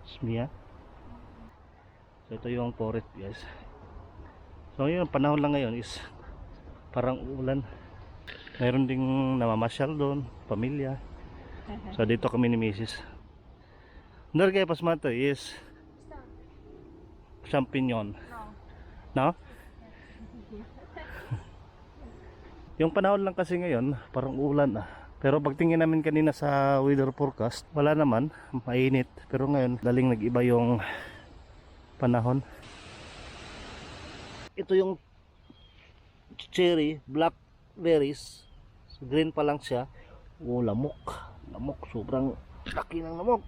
Smia. So ito yung forest guys. So yun, panahon lang ngayon is parang ulan. Mayroon ding namamasyal doon, pamilya. So dito kami ni Mrs. Under kay pasmato is champignon. No? Yung panahon lang kasi ngayon, parang ulan ah. Pero pagtingin namin kanina sa weather forecast, wala naman, mainit. Pero ngayon, daling nag-iba yung panahon. Ito yung cherry, blackberries. So, green pa lang siya. Oh, lamok. Lamok, sobrang laki ng lamok.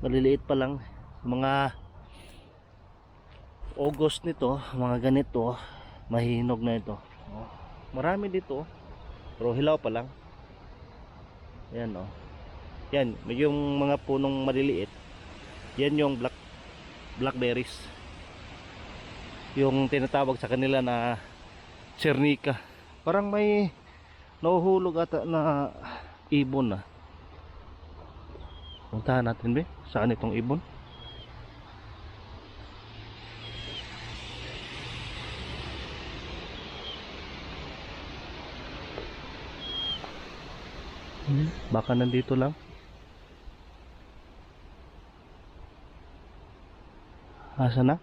Maliliit pa lang. Mga August nito, mga ganito, mahinog na ito. Oh, marami dito, pero hilaw pa lang. Yan oh. Yan, yung mga punong maliliit. Yan yung blackberries. Yung tinatawag sa kanila na Cernica. Parang may nahuhulog ata na ibon na. Puntahan natin ba? Saan itong ibon? Baka nandito lang. Asa na?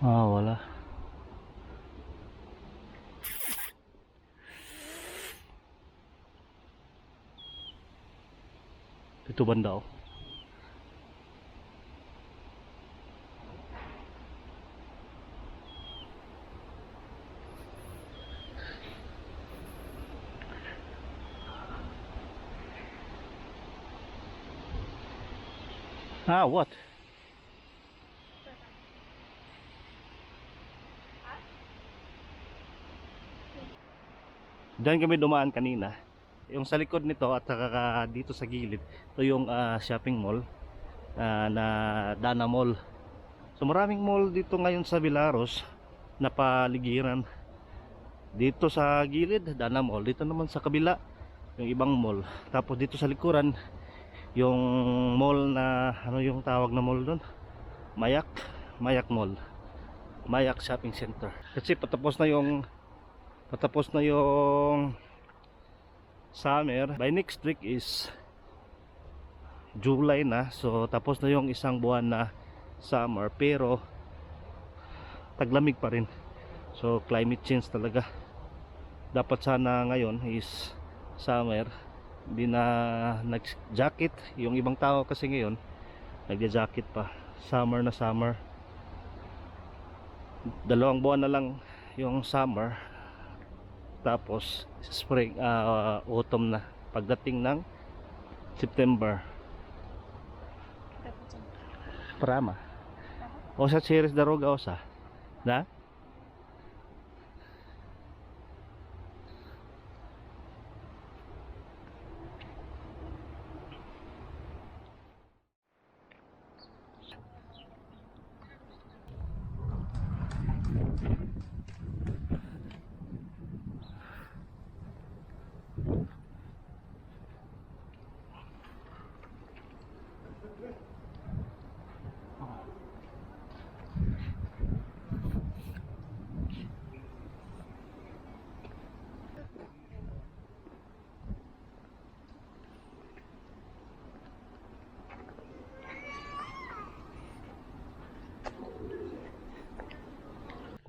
Ah, wala. Ito banda oh. Ah, what? Diyan kami dumaan kanina. Yung sa likod nito at saka dito sa gilid, ito yung shopping mall na Dana Mall. So maraming mall dito ngayon sa Villaros na paligiran. Dito sa gilid, Dana Mall. Dito naman sa kabila, yung ibang mall. Tapos dito sa likuran, yung mall na ano yung tawag na mall doon? Mayak Mall. Mayak Shopping Center. Kasi patapos na yung summer. By next week is July na. So tapos na yung isang buwan na summer, pero taglamig pa rin. So climate change talaga. Dapat sana ngayon is summer, hindi na nag-jacket. Yung ibang tao kasi ngayon nagja-jacket pa. Summer na summer. 2 buwan na lang yung summer. Tapos spring, autumn na pagdating ng September. Prama. O sa series daroga o sa na?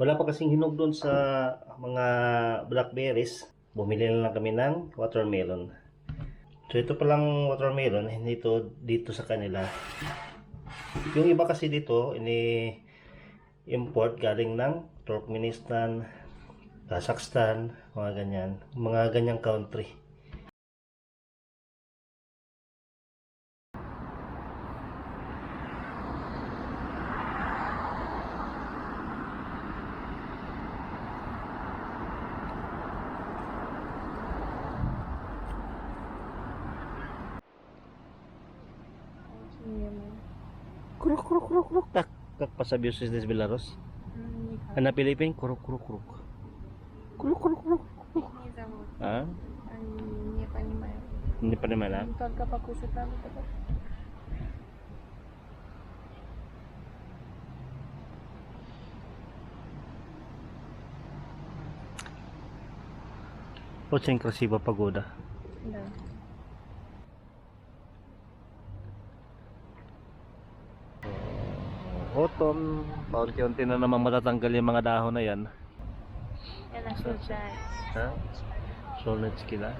Wala pa kasing hinog doon sa mga blackberries. Bumili na lang kami ng watermelon. So ito palang watermelon, hindi ito dito sa kanila. Yung iba kasi dito, ini-import galing ng Turkmenistan, Kazakhstan, mga ganyang country. Kruk kruk kruk kruk tak. как пособился здесь в Беларусь? Никак. А на Филиппин? Круг. Круг. Их не зовут. А? Они не понимают. Не понимаю, да? Они только покушать надо тогда. Очень красиво погода. Да. Autumn, paunti-unti na naman matatanggal yung mga dahon na yan. Я нашел чай. Ha? Solid sila.